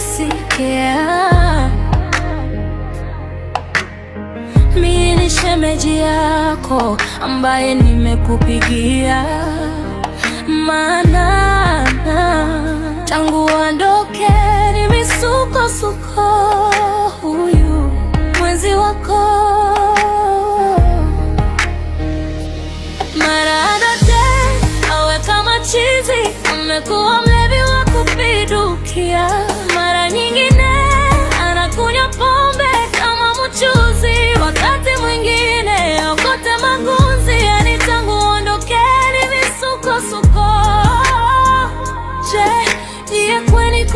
kunisikia. Mimi ni shemeji yako ambaye nimekupigia, maana tangu ondoke ni misukosuko huyu mwenzi wako. Mara awe kama chizi, amekuwa mlevi wa kupindukia.